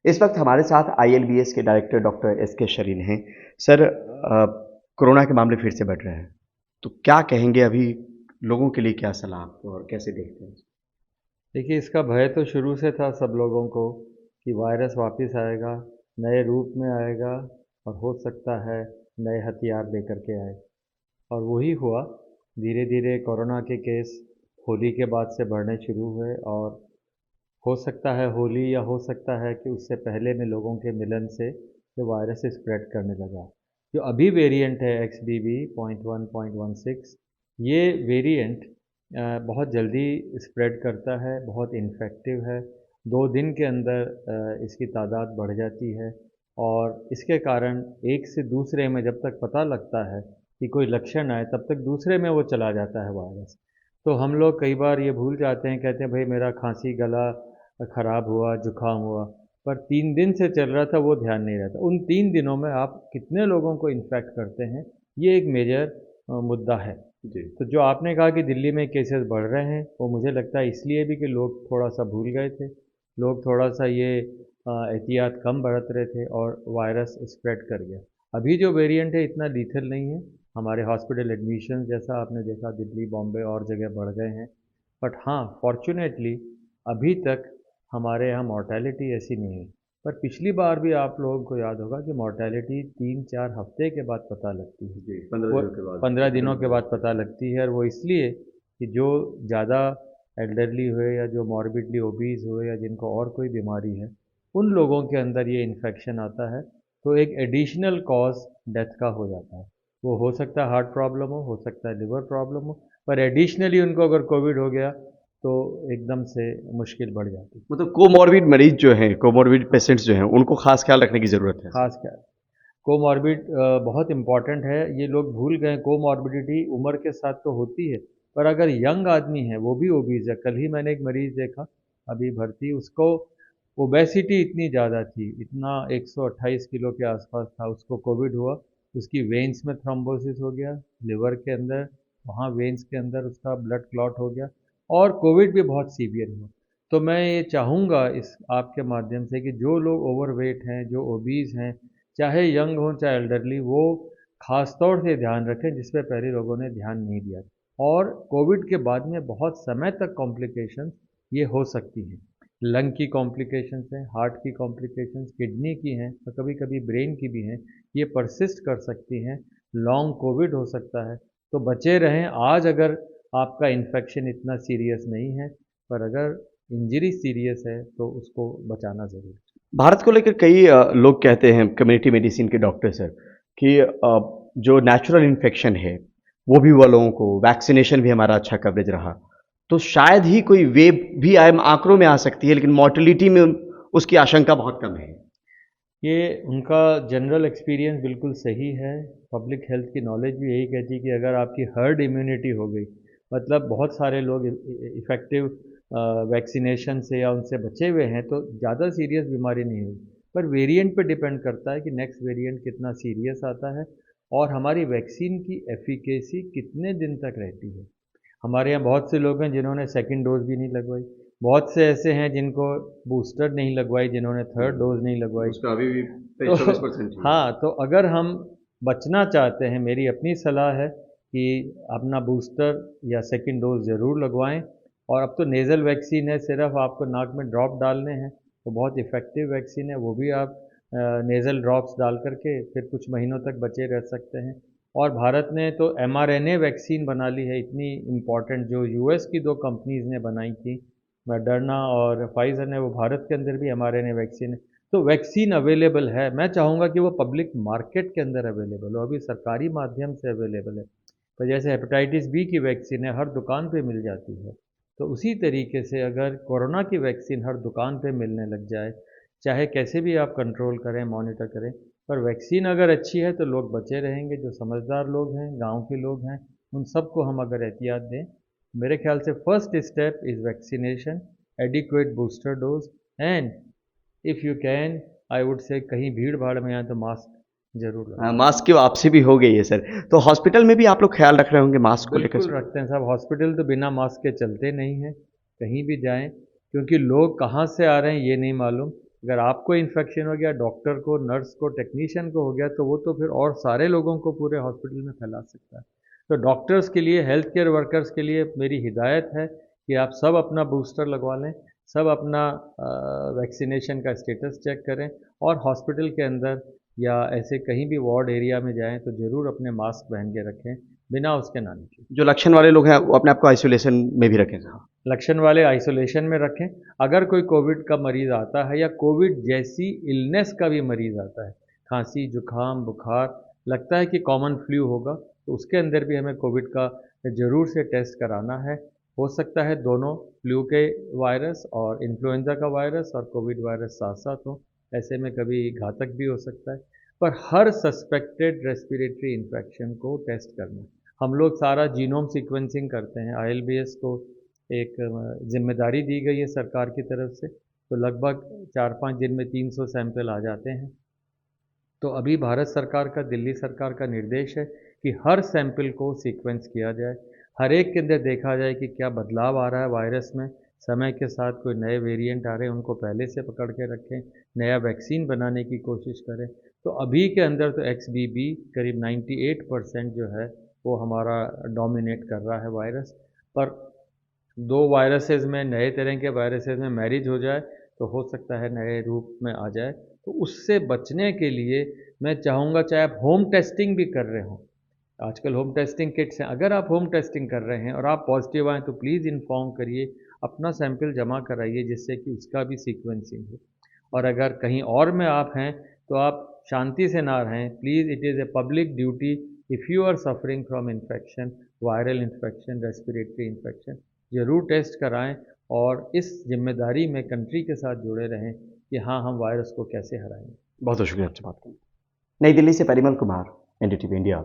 इस वक्त हमारे साथ आईएलबीएस के डायरेक्टर डॉक्टर एस के शरीन हैं। सर, कोरोना के मामले फिर से बढ़ रहे हैं, तो क्या कहेंगे अभी लोगों के लिए, क्या सलाह आपको और कैसे देखते हैं? देखिए, इसका भय तो शुरू से था सब लोगों को कि वायरस वापस आएगा, नए रूप में आएगा और हो सकता है नए हथियार लेकर के आए। और वही हुआ। धीरे धीरे कोरोना के केस होली के बाद से बढ़ने शुरू हुए और हो सकता है होली या हो सकता है कि उससे पहले में लोगों के मिलन से ये वायरस स्प्रेड करने लगा। जो अभी वेरिएंट है XBB.1.16, ये वेरिएंट बहुत जल्दी स्प्रेड करता है, बहुत इन्फेक्टिव है। 2 दिन के अंदर इसकी तादाद बढ़ जाती है और इसके कारण एक से दूसरे में जब तक पता लगता है कि कोई लक्षण आए तब तक दूसरे में वो चला जाता है वायरस। तो हम लोग कई बार ये भूल जाते हैं, कहते हैं भाई मेरा खांसी गला ख़राब हुआ, जुकाम हुआ, पर 3 दिन से चल रहा था वो ध्यान नहीं रहता। उन 3 दिनों में आप कितने लोगों को इन्फेक्ट करते हैं, ये एक मेजर मुद्दा है। जी। तो जो आपने कहा कि दिल्ली में केसेस बढ़ रहे हैं, वो मुझे लगता है इसलिए भी कि लोग थोड़ा-सा भूल गए थे। लोग थोड़ा-सा ये एहतियात कम बरत रहे थे और वायरस स्प्रेड कर गया। अभी जो वेरिएंट है इतना लीथल नहीं है। हमारे हॉस्पिटल एडमिशन जैसा आपने देखा दिल्ली, बॉम्बे और जगह बढ़ गए हैं। बट हाँ, फॉर्च्यूनेटली अभी तक हमारे यहाँ मॉर्टेलिटी ऐसी नहीं है। पर पिछली बार भी आप लोगों को याद होगा कि मॉर्टेलिटी 3-4 हफ्ते के बाद पता लगती है। जी, 15 वो दिनों के बाद 15 दिनों के तुरंत। बाद पता लगती है और वो इसलिए कि जो ज़्यादा एल्डरली हुए या जो मॉर्बिडली ओबीज़ हुए या जिनको और कोई बीमारी है, उन लोगों के अंदर ये इन्फेक्शन आता है, तो एक एडिशनल कॉज़ डेथ का हो जाता है। वो हो सकता है हार्ट प्रॉब्लम हो सकता है लिवर प्रॉब्लम हो, पर एडिशनली उनको अगर कोविड हो गया, तो एकदम से मुश्किल बढ़ जाती है। मतलब कोमॉर्बिड मरीज जो हैं, कोमॉर्बिड पेशेंट्स जो हैं, उनको खास ख्याल रखने की ज़रूरत है सर। ख़ास क्या कोमॉर्बिड बहुत इम्पॉर्टेंट है। ये लोग भूल गए, कोमॉर्बिडिटी उम्र के साथ तो होती है, पर अगर यंग आदमी है वो भी ओबीज़ है। कल ही मैंने एक मरीज़ देखा, अभी भर्ती, उसको ओबेसिटी इतनी ज़्यादा थी, इतना 128 किलो के आसपास था, उसको कोविड हुआ। उसकी वेन्स में थ्रोम्बोसिस हो गया, लिवर के अंदर, वहाँ वेन्स के अंदर उसका ब्लड क्लॉट हो गया और कोविड भी बहुत सीवियर हुआ। तो मैं ये चाहूँगा इस आपके माध्यम से कि जो लोग ओवरवेट हैं, जो ओबीज़ हैं, चाहे यंग हो चाहे एल्डरली, वो ख़ास तौर से ध्यान रखें जिस पे पहले लोगों ने ध्यान नहीं दिया। और कोविड के बाद में बहुत समय तक कॉम्प्लिकेशंस ये हो सकती हैं। लंग की कॉम्प्लिकेशंस हैं, हार्ट की कॉम्प्लिकेशंस, किडनी की हैं और कभी कभी ब्रेन की भी हैं। ये परसिस्ट कर सकती हैं, लॉन्ग कोविड हो सकता है। तो बचे रहें। आज अगर आपका इन्फेक्शन इतना सीरियस नहीं है, पर अगर इंजरी सीरियस है तो उसको बचाना ज़रूरी है। भारत को लेकर कई लोग कहते हैं, कम्युनिटी मेडिसिन के डॉक्टर सर, कि जो नेचुरल इन्फेक्शन है वो भी हुआ लोगों को, वैक्सीनेशन भी हमारा अच्छा कवरेज रहा, तो शायद ही कोई वेव भी आए, आंकड़ों में आ सकती है, लेकिन मॉर्टेलिटी में उसकी आशंका बहुत कम है। ये उनका जनरल एक्सपीरियंस बिल्कुल सही है। पब्लिक हेल्थ की नॉलेज भी यही कहती है कि अगर आपकी हर्ड इम्यूनिटी हो गई, मतलब बहुत सारे लोग इफ़ेक्टिव वैक्सीनेशन से या उनसे बचे हुए हैं, तो ज़्यादा सीरियस बीमारी नहीं हुई। पर वेरिएंट पे डिपेंड करता है कि नेक्स्ट वेरिएंट कितना सीरियस आता है और हमारी वैक्सीन की एफिकेसी कितने दिन तक रहती है। हमारे यहाँ बहुत से लोग हैं जिन्होंने सेकंड डोज़ भी नहीं लगवाई। बहुत से ऐसे हैं जिनको बूस्टर नहीं लगवाई, जिन्होंने थर्ड डोज़ नहीं लगवाई। उसका अभी भी तो 24% ही है। हाँ, तो अगर हम बचना चाहते हैं, मेरी अपनी सलाह है कि अपना बूस्टर या सेकंड डोज़ ज़रूर लगवाएँ। और अब तो नेज़ल वैक्सीन है, सिर्फ़ आपको नाक में ड्रॉप डालने हैं, तो बहुत इफ़ेक्टिव वैक्सीन है, वो भी आप नेज़ल ड्रॉप्स डाल कर के फिर कुछ महीनों तक बचे रह सकते हैं। और भारत ने तो एमआरएनए वैक्सीन बना ली है, इतनी इम्पॉर्टेंट, जो यूएस की 2 कंपनीज़ ने बनाई थी, मॉडर्ना और फाइज़र ने, वो भारत के अंदर भी एमआरएनए वैक्सीन है। तो वैक्सीन अवेलेबल है। मैं चाहूँगा कि वो पब्लिक मार्केट के अंदर अवेलेबल हो, अभी सरकारी माध्यम से अवेलेबल है। तो जैसे हेपेटाइटिस बी की वैक्सीन है, हर दुकान पे मिल जाती है। तो उसी तरीके से अगर कोरोना की वैक्सीन हर दुकान पे मिलने लग जाए, चाहे कैसे भी आप कंट्रोल करें, मॉनिटर करें, पर वैक्सीन अगर अच्छी है तो लोग बचे रहेंगे। जो समझदार लोग हैं, गाँव के लोग हैं, उन सबको हम अगर एहतियात दें, मेरे ख्याल से first step is vaccination, adequate booster dose and if you can, I would say कहीं भीड़ भाड़ में आए तो मास्क जरूर लगाएं। मास्क की वापसी भी हो गई है सर, तो हॉस्पिटल में भी आप लोग ख्याल रख रहे होंगे मास्क को लेकर बिल्कुल सर? रखते हैं साहब। हॉस्पिटल तो बिना मास्क के चलते नहीं हैं, कहीं भी जाएं, क्योंकि लोग कहाँ से आ रहे हैं ये नहीं मालूम। अगर आपको इन्फेक्शन हो गया, डॉक्टर को, नर्स को, टेक्नीशियन को हो गया, तो वो तो फिर और सारे लोगों को पूरे हॉस्पिटल में फैला सकता है। तो डॉक्टर्स के लिए, हेल्थ केयर वर्कर्स के लिए मेरी हिदायत है कि आप सब अपना बूस्टर लगवा लें, सब अपना वैक्सीनेशन का स्टेटस चेक करें, और हॉस्पिटल के अंदर या ऐसे कहीं भी वार्ड एरिया में जाएं तो ज़रूर अपने मास्क पहन के रखें, बिना उसके ना निकलें। जो लक्षण वाले लोग हैं वो अपने आप को आइसोलेशन में भी रखें साहब। लक्षण वाले आइसोलेशन में रखें। अगर कोई कोविड का मरीज़ आता है या कोविड जैसी इलनेस का भी मरीज़ आता है, खांसी, जुकाम, बुखार, लगता है कि कॉमन फ्लू होगा, तो उसके अंदर भी हमें कोविड का ज़रूर से टेस्ट कराना है। हो सकता है दोनों, फ्लू के वायरस और इन्फ्लुएंजा का वायरस और कोविड वायरस साथ साथ हो, ऐसे में कभी घातक भी हो सकता है। पर हर सस्पेक्टेड रेस्पिरेटरी इन्फेक्शन को टेस्ट करना। हम लोग सारा जीनोम सीक्वेंसिंग करते हैं, ILBS को एक जिम्मेदारी दी गई है सरकार की तरफ से, तो लगभग 4-5 दिन में 300 सैंपल आ जाते हैं। तो अभी भारत सरकार का, दिल्ली सरकार का निर्देश है कि हर सैंपल को सीक्वेंस किया जाए, हर एक के अंदर देखा जाए कि क्या बदलाव आ रहा है वायरस में, समय के साथ कोई नए वेरिएंट आ रहे हैं उनको पहले से पकड़ के रखें, नया वैक्सीन बनाने की कोशिश करें। तो अभी के अंदर तो XBB करीब 98% जो है वो हमारा डोमिनेट कर रहा है वायरस। पर दो वायरसेस में, नए तरह के वायरसेस में मैरिज हो जाए तो हो सकता है नए रूप में आ जाए। तो उससे बचने के लिए मैं चाहूँगा, चाहे आप होम टेस्टिंग भी कर रहे हों, आजकल होम टेस्टिंग किट्स हैं, अगर आप होम टेस्टिंग कर रहे हैं और आप पॉजिटिव आएँ तो प्लीज़ इन्फॉर्म करिए, अपना सैंपल जमा कराइए जिससे कि उसका भी सीक्वेंसिंग हो। और अगर कहीं और में आप हैं तो आप शांति से ना रहें, please, it is a public duty, if you are suffering from infection, viral infection, respiratory infection, ज़रूर टेस्ट कराएं और इस जिम्मेदारी में कंट्री के साथ जुड़े रहें कि हाँ, हम वायरस को कैसे हराएंगे। बहुत बहुत शुक्रिया आपसे बात करने। नई दिल्ली से परिमल कुमार, NDTV इंडिया।